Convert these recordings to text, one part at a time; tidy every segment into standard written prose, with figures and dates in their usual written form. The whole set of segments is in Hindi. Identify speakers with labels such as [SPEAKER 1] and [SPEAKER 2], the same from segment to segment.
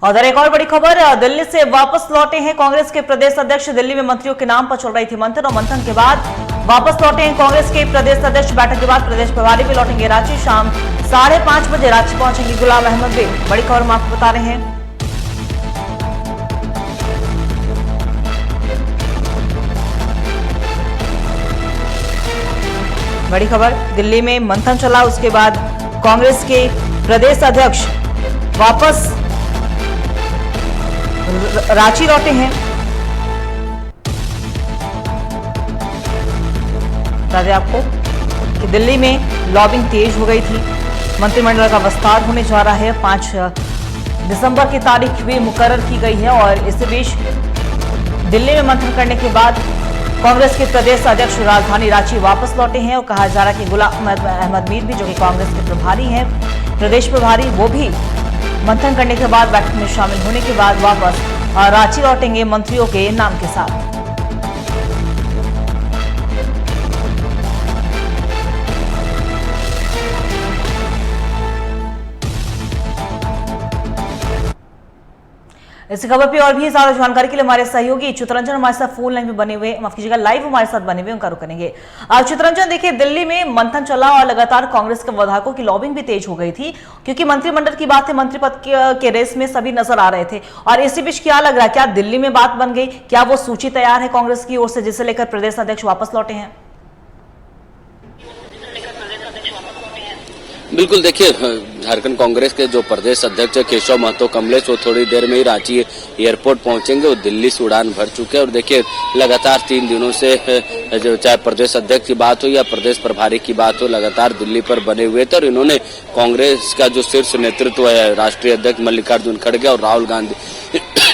[SPEAKER 1] और एक और बड़ी खबर, दिल्ली से वापस लौटे हैं कांग्रेस के प्रदेश अध्यक्ष। दिल्ली में मंत्रियों के नाम पर चल रही थी मंथन और मंथन के बाद वापस लौटे हैं कांग्रेस के प्रदेश अध्यक्ष। बैठक के बाद प्रदेश प्रभारी भी लौटेंगे रांची। शाम 5:30 बजे रांची पहुंचेंगे गुलाम अहमद भी। बड़ी खबर हम आपको बता रहे हैं। बड़ी खबर, दिल्ली में मंथन चला, उसके बाद कांग्रेस के प्रदेश अध्यक्ष वापस रांची लौटे हैं। बता दें आपको कि दिल्ली में लॉबिंग तेज हो गई थी। मंत्रिमंडल का विस्तार होने जा रहा है। 5 दिसंबर की तारीख भी मुकर्रर की गई है और इसी बीच दिल्ली में मंथन करने के बाद कांग्रेस के प्रदेश अध्यक्ष राजधानी रांची वापस लौटे हैं और कहा जा रहा है कि गुलाम अहमद मीर भी, जो कि कांग्रेस के प्रभारी हैं, प्रदेश प्रभारी, वो भी मंथन करने के बाद बैठक में शामिल होने के बाद वापस रांची लौटेंगे मंत्रियों के नाम के साथ। इस खबर पे और भी ज्यादा जानकारी के लिए हमारे सहयोगी चित्रंजन हमारे साथ फोन लाइन में बने हुए, माफ कीजिएगा लाइव हमारे साथ बने हुए, उनका रुख करेंगे। चित्रंजन, देखिए दिल्ली में मंथन चला और लगातार कांग्रेस के विधायकों की लॉबिंग भी तेज हो गई थी, क्योंकि मंत्रिमंडल की बात है, मंत्री पद के रेस में सभी नजर आ रहे थे। और इसी बीच क्या लग रहा है, क्या दिल्ली में बात बन गई, क्या वो सूची तैयार है कांग्रेस की ओर से जिसे लेकर प्रदेश अध्यक्ष वापस लौटे हैं?
[SPEAKER 2] बिल्कुल, देखिए झारखंड कांग्रेस के जो प्रदेश अध्यक्ष केशव महतो कमलेश, वो थोड़ी देर में ही रांची एयरपोर्ट पहुंचेंगे और दिल्ली से उड़ान भर चुके हैं। और देखिए लगातार 3 दिनों से जो चाहे प्रदेश अध्यक्ष की बात हो या प्रदेश प्रभारी की बात हो, लगातार दिल्ली पर बने हुए थे। और इन्होंने कांग्रेस का जो शीर्ष नेतृत्व है, राष्ट्रीय अध्यक्ष मल्लिकार्जुन खड़गे और राहुल गांधी,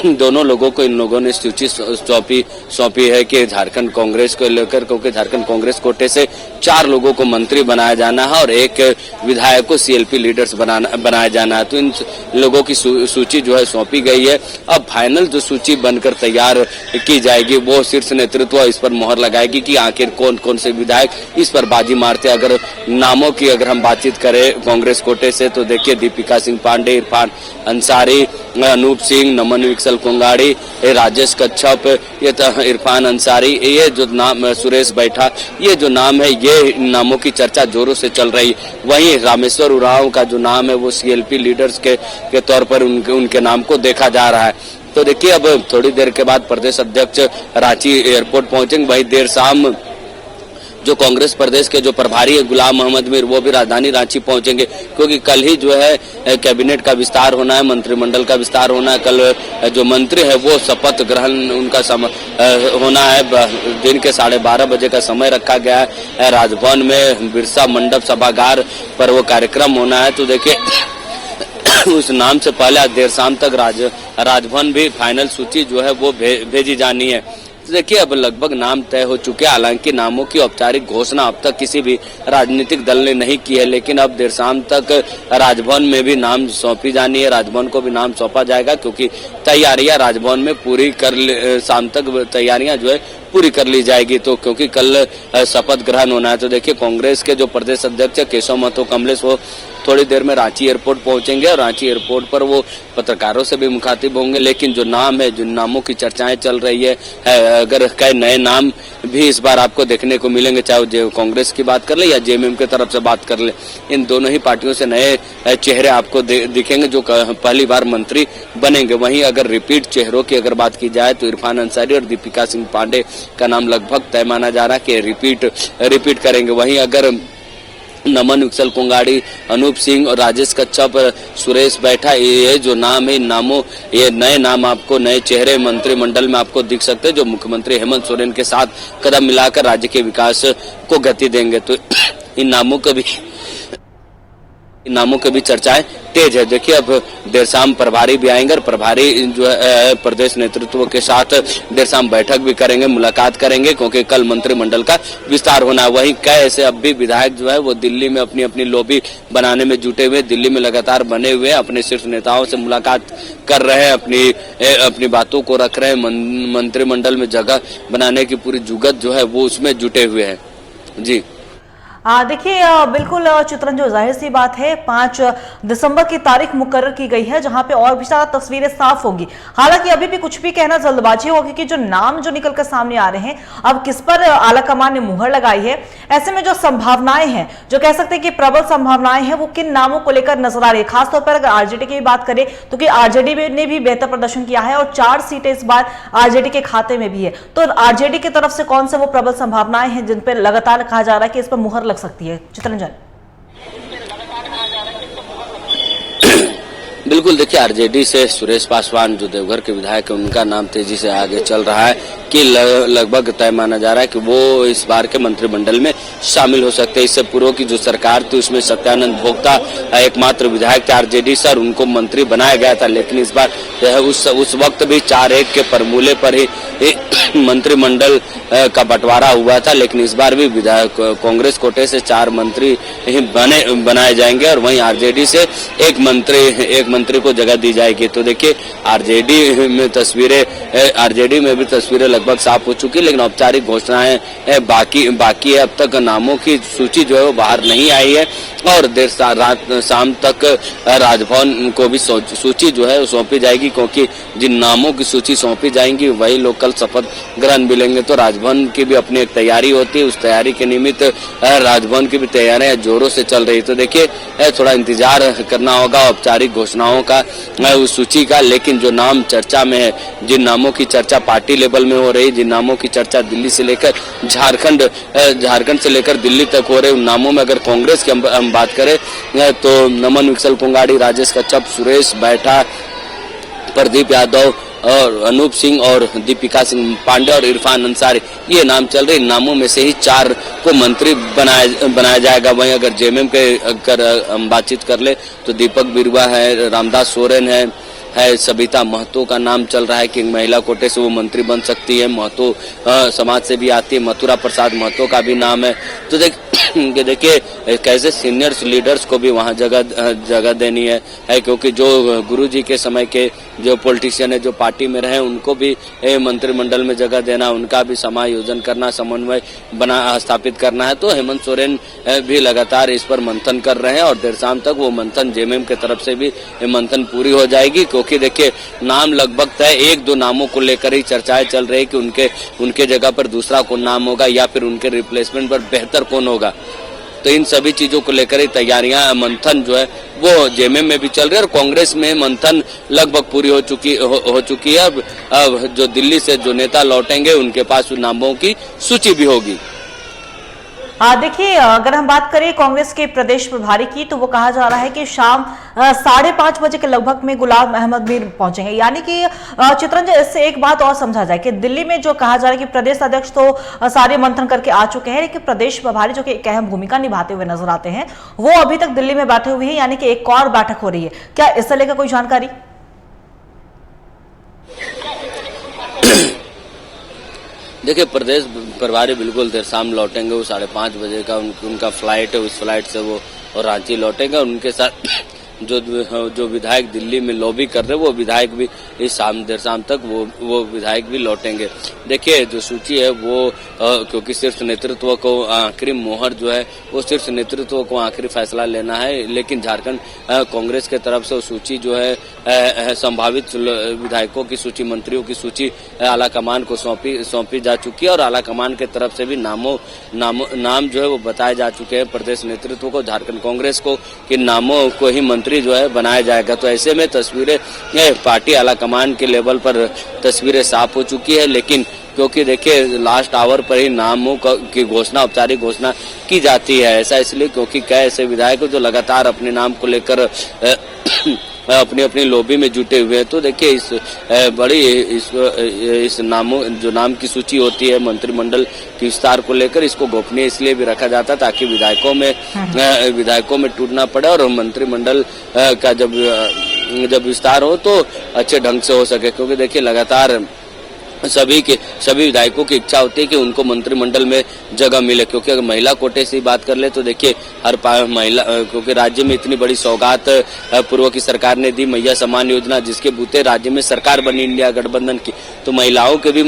[SPEAKER 2] दोनों लोगों को इन लोगों ने सूची सौंपी है कि झारखंड कांग्रेस को लेकर, क्योंकि झारखंड कांग्रेस कोटे से 4 लोगों को मंत्री बनाया जाना है और 1 विधायक को सीएलपी लीडर्स बनाया जाना है। तो इन लोगों की सूची जो है सौंपी गई है। अब फाइनल जो सूची बनकर तैयार की जाएगी, वो शीर्ष नेतृत्व इस पर मोहर लगाएगी कि आखिर कौन कौन से विधायक इस पर बाजी मारते। अगर नामों की अगर हम बातचीत करें कांग्रेस कोटे से, तो देखिए दीपिका सिंह पांडे, इरफान अंसारी, अनूप सिंह, नमन विकसल कोंगाड़ी, राजेश कच्छप, ये इरफान अंसारी, ये जो नाम, सुरेश बैठा, ये जो नाम है, ये नामों की चर्चा जोरों से चल रही। वहीं रामेश्वर उरांव का जो नाम है, वो सीएलपी लीडर्स के तौर पर उनके नाम को देखा जा रहा है। तो देखिए अब थोड़ी देर के बाद प्रदेश अध्यक्ष रांची एयरपोर्ट पहुंचेंगे। वहीं देर शाम जो कांग्रेस प्रदेश के जो प्रभारी है गुलाम अहमद मीर, वो भी राजधानी रांची पहुंचेंगे, क्योंकि कल ही जो है कैबिनेट का विस्तार होना है, मंत्रिमंडल का विस्तार होना है। कल जो मंत्री है वो शपथ ग्रहण उनका होना है। दिन के 12:30 बजे का समय रखा गया है। राजभवन में बिरसा मंडप सभागार पर वो कार्यक्रम होना है। तो देखिए उस नाम से पहले आज देर शाम तक राजभवन भी फाइनल सूची जो है वो भेजी जानी है। देखिए अब लगभग नाम तय हो चुके हैं। हालांकि नामों की औपचारिक घोषणा अब तक किसी भी राजनीतिक दल ने नहीं की है, लेकिन अब देर शाम तक राजभवन में भी नाम सौंपी जानी है, राजभवन को भी नाम सौंपा जाएगा, क्योंकि तैयारियां राजभवन में पूरी शाम तक तैयारियां जो है पूरी कर ली जाएगी। तो क्योंकि कल शपथ ग्रहण होना है। तो देखिए कांग्रेस के जो प्रदेश अध्यक्ष केशव महतो कमलेश, वो थोड़ी देर में रांची एयरपोर्ट पहुंचेंगे और रांची एयरपोर्ट पर वो पत्रकारों से भी मुखातिब होंगे। लेकिन जो नाम है, जिन नामों की चर्चाएं चल रही है, अगर कई नए नाम भी इस बार आपको देखने को मिलेंगे, चाहे वो कांग्रेस की बात कर ले या जेएमएम की तरफ से बात कर ले, इन दोनों ही पार्टियों से नए चेहरे आपको दिखेंगे जो पहली बार मंत्री बनेंगे। वहीं अगर रिपीट चेहरों की अगर बात की जाए, तो इरफान अंसारी और दीपिका सिंह पांडे का नाम लगभग तय माना जा रहा है कि रिपीट करेंगे। वहीं अगर नमन विकसल कोंगाड़ी, अनूप सिंह और राजेश कच्छप, सुरेश बैठा, ये जो नाम है, इन नामों, ये नए नाम आपको, नए चेहरे मंत्रिमंडल में आपको दिख सकते हैं, जो मुख्यमंत्री हेमंत सोरेन के साथ कदम मिलाकर राज्य के विकास को गति देंगे। तो इन नामों की भी चर्चाएं तेज है। देखिए अब देर शाम प्रभारी भी आएंगे और प्रभारी जो है प्रदेश नेतृत्व के साथ देर शाम बैठक भी करेंगे, मुलाकात करेंगे, क्योंकि कल मंत्रिमंडल का विस्तार होना है। वहीं कई ऐसे अब भी विधायक जो है वो दिल्ली में अपनी लॉबी बनाने में जुटे हुए, दिल्ली में लगातार बने हुए हैं, अपने शीर्ष नेताओं से मुलाकात कर रहे हैं, अपनी बातों को रख रहे हैं, मंत्रिमंडल में जगह बनाने की पूरी जुगत जो है वो उसमें जुटे हुए हैं। जी
[SPEAKER 1] देखिए बिल्कुल चित्रण जो जाहिर सी बात है 5 दिसंबर की तारीख मुकर्रर की गई है जहां पे और भी ज्यादा तस्वीरें साफ होंगी। हालांकि अभी भी कुछ भी कहना जल्दबाजी होगी क्योंकि जो नाम जो निकल कर सामने आ रहे हैं अब किस पर आलाकमान ने मुहर लगाई है। ऐसे में जो संभावनाएं हैं, जो कह सकते हैं कि प्रबल संभावनाएं हैं, वो किन नामों को लेकर नजर आ रही है। खासतौर पर अगर आरजेडी की भी बात करें तो कि आरजेडी ने भी बेहतर प्रदर्शन किया है और 4 सीटें इस बार आरजेडी के खाते में भी है। तो आरजेडी की तरफ से कौन से वो प्रबल संभावनाएं हैं जिन पर लगातार कहा जा रहा है कि इस पर मुहर लग सकती है? चित्रंजन।
[SPEAKER 2] बिल्कुल, देखिए आरजेडी से सुरेश पासवान जो देवघर के विधायक है उनका नाम तेजी से आगे चल रहा है कि लगभग तय माना जा रहा है कि वो इस बार के मंत्रिमंडल में शामिल हो सकते हैं। इससे पूर्व की जो सरकार थी उसमें सत्यानंद भोक्ता एकमात्र विधायक थे आरजेडी से और उनको मंत्री बनाया गया था, लेकिन इस बार उस वक्त भी 4-1 के फॉर्मूले पर ही मंत्रिमंडल का बंटवारा हुआ था। लेकिन इस बार भी विधायक कांग्रेस कोटे से 4 मंत्री बनाए जाएंगे और वहीं आरजेडी से एक मंत्री को जगह दी जाएगी। तो देखिए आरजेडी में भी तस्वीरें लगभग साफ हो चुकी है, लेकिन औपचारिक घोषणाएं बाकी है। अब तक नामों की सूची जो है वो बाहर नहीं आई है और देर शाम तक राजभवन को भी सूची जो है वो सौंपी जाएगी, क्योंकि जिन नामों की सूची सौंपी जाएंगी वही लोग कल शपथ ग्रहण भी लेंगे। तो राजभवन की भी अपनी एक तैयारी होती है, उस तैयारी के निमित्त राजभवन की भी तैयारियां जोरों से चल रही। तो देखिए थोड़ा इंतजार करना होगा औपचारिक घोषणाओं का, उस सूची का। लेकिन जो नाम चर्चा में है, जिन नामों की चर्चा पार्टी लेवल में हो रही, जिन नामों की चर्चा दिल्ली से लेकर झारखंड से लेकर दिल्ली तक हो रहे, उन नामों में अगर कांग्रेस की हम बात करें तो नमन विकसल पुंगाड़ी, राजेश कच्छप, सुरेश बैठा, प्रदीप यादव और अनूप सिंह और दीपिका सिंह पांडे और इरफान अंसारी, ये नाम चल रहे। इन नामों में से ही 4 को मंत्री बनाया जाएगा। वहीं अगर जेएमएम के अगर हम बातचीत कर ले तो दीपक बिरुवा है, रामदास सोरेन है, सबिता महतो का नाम चल रहा है कि महिला कोटे से वो मंत्री बन सकती है। महतो समाज से भी आती है, मथुरा प्रसाद महतो का भी नाम है। तो देखिए कैसे सीनियर्स लीडर्स को भी वहाँ जगह देनी है, क्योंकि जो गुरुजी के समय के जो पॉलिटिशियन है, जो पार्टी में रहे, उनको भी मंत्रिमंडल में जगह देना, उनका भी समायोजन करना, समन्वय स्थापित करना है। तो हेमंत सोरेन भी लगातार इस पर मंथन कर रहे हैं और देर शाम तक वो मंथन जेएमएम की तरफ से भी मंथन पूरी हो जाएगी, क्योंकि देखिए नाम लगभग तय 1-2 नामों को लेकर ही चर्चाएं चल रही कि उनके जगह पर दूसरा कौन नाम होगा या फिर उनके रिप्लेसमेंट पर बेहतर कौन होगा। तो इन सभी चीजों को लेकर ही तैयारियां, मंथन जो है वो जेएमएम में भी चल रही है और कांग्रेस में मंथन लगभग पूरी हो चुकी है। अब जो दिल्ली से जो नेता लौटेंगे उनके पास नामों की सूची भी होगी।
[SPEAKER 1] देखिए अगर हम बात करें कांग्रेस के प्रदेश प्रभारी की तो वो कहा जा रहा है कि शाम 5:30 बजे के लगभग में गुलाम अहमद मीर पहुंचेंगे। यानी कि चित्रंजन, इससे एक बात और समझा जाए कि दिल्ली में जो कहा जा रहा है कि प्रदेश अध्यक्ष तो सारे मंथन करके आ चुके हैं, लेकिन प्रदेश प्रभारी जो कि एक अहम भूमिका निभाते हुए नजर आते हैं वो अभी तक दिल्ली में बैठे हुए हैं, यानी कि एक और बैठक हो रही है। क्या इससे लेकर कोई जानकारी?
[SPEAKER 2] देखिए प्रदेश प्रभारी बिल्कुल देर शाम लौटेंगे, वो 5:30 बजे का उनका फ्लाइट है, उस फ्लाइट से वो रांची लौटेंगे और उनके साथ जो विधायक दिल्ली में लॉबी कर रहे हैं वो विधायक भी इस देर शाम तक वो विधायक भी लौटेंगे। देखिए जो सूची है वो क्योंकि शीर्ष नेतृत्व को आखिरी मोहर जो है वो शीर्ष नेतृत्व को आखिरी फैसला लेना है, लेकिन झारखंड कांग्रेस के तरफ से वो सूची जो है संभावित विधायकों की सूची, मंत्रियों की सूची आलाकमान को सौंपी जा चुकी है और आलाकमान के तरफ से भी नाम जो है वो बताए जा चुके हैं प्रदेश नेतृत्व को, झारखंड कांग्रेस को, कि नामों को ही मंत्री जो है बनाया जाएगा। तो ऐसे में तस्वीरें पार्टी आलाकमान के लेवल पर तस्वीरें साफ हो चुकी है, लेकिन क्योंकि देखिए लास्ट आवर पर ही नामों की घोषणा, औपचारिक घोषणा की जाती है। ऐसा इसलिए क्योंकि कई ऐसे विधायक जो लगातार अपने नाम को लेकर अपनी लॉबी में जुटे हुए हैं। तो देखिए इस नाम की सूची होती है मंत्रिमंडल के विस्तार को लेकर, इसको गोपनीय इसलिए भी रखा जाता है ताकि विधायकों में टूट ना पड़े और मंत्रिमंडल का जब विस्तार हो तो अच्छे ढंग से हो सके। क्योंकि देखिए लगातार सभी विधायकों की इच्छा होती है कि उनको मंत्रिमंडल में जगह मिले, क्योंकि अगर महिला कोटे से बात कर ले तो देखिए हर महिला, क्योंकि राज्य में इतनी बड़ी सौगात पूर्व की सरकार ने दी, मैया सम्मान योजना, जिसके बूते राज्य में सरकार बनी इंडिया गठबंधन की, तो महिलाओं के भी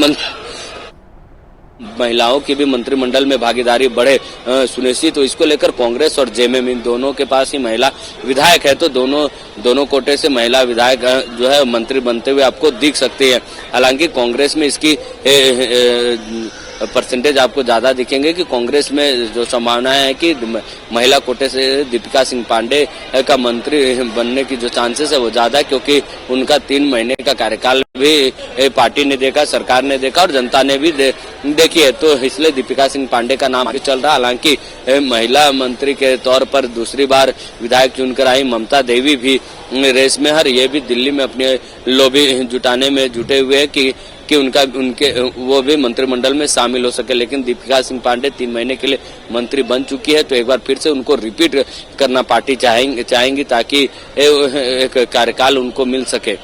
[SPEAKER 2] महिलाओं की भी मंत्रिमंडल में भागीदारी बढ़े सुनिश्चित, तो इसको लेकर कांग्रेस और जेएमएम इन दोनों के पास ही महिला विधायक है, तो दोनों कोटे से महिला विधायक जो है मंत्री बनते हुए आपको दिख सकती है। हालांकि कांग्रेस में इसकी परसेंटेज आपको ज्यादा दिखेंगे कि कांग्रेस में जो संभावना है कि महिला कोटे से दीपिका सिंह पांडे का मंत्री बनने की जो चांसेस है वो ज्यादा है, क्योंकि उनका 3 महीने का कार्यकाल भी पार्टी ने देखा, सरकार ने देखा और जनता ने भी देखी है, तो इसलिए दीपिका सिंह पांडे का नाम आगे चल रहा। हालांकि महिला मंत्री के तौर पर दूसरी बार विधायक चुनकर आई ममता देवी भी रेस में, हर ये भी दिल्ली में अपने लॉबी जुटाने में जुटे हुए हैं कि उनके वो भी मंत्रिमंडल में शामिल हो सके। लेकिन दीपिका सिंह पांडे 3 महीने के लिए मंत्री बन चुकी है, तो एक बार फिर से उनको रिपीट करना पार्टी चाहेंगी ताकि एक कार्यकाल उनको मिल सके।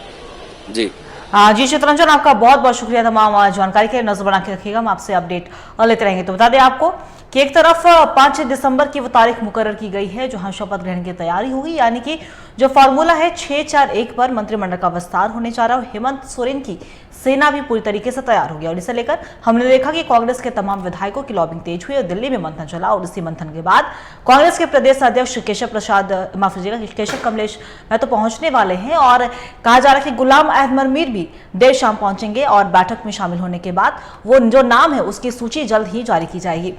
[SPEAKER 2] जी
[SPEAKER 1] जी चित्रंजन, आपका बहुत बहुत शुक्रिया तमाम जानकारी के। नजर बना के रखिएगा, हम आपसे अपडेट लेते रहेंगे। तो बता दें आपको कि एक तरफ 5 दिसंबर की वो तारीख मुकर्रर की गई है जहां शपथ ग्रहण की तैयारी होगी, यानी कि जो फॉर्मूला है 6-4-1 पर मंत्रिमंडल का विस्तार होने जा रहा है। हेमंत सोरेन की सेना भी पूरी तरीके से तैयार हो गई और इसे लेकर हमने देखा कि कांग्रेस के तमाम विधायकों की लॉबिंग तेज हुई और दिल्ली में मंथन चला और इसी मंथन के बाद कांग्रेस के प्रदेश अध्यक्ष केशव कमलेश महतो पहुंचने वाले हैं और कहा जा रहा है कि गुलाम अहमद मीर भी देर शाम पहुंचेंगे और बैठक में शामिल होने के बाद वो जो नाम है उसकी सूची जल्द ही जारी की जाएगी।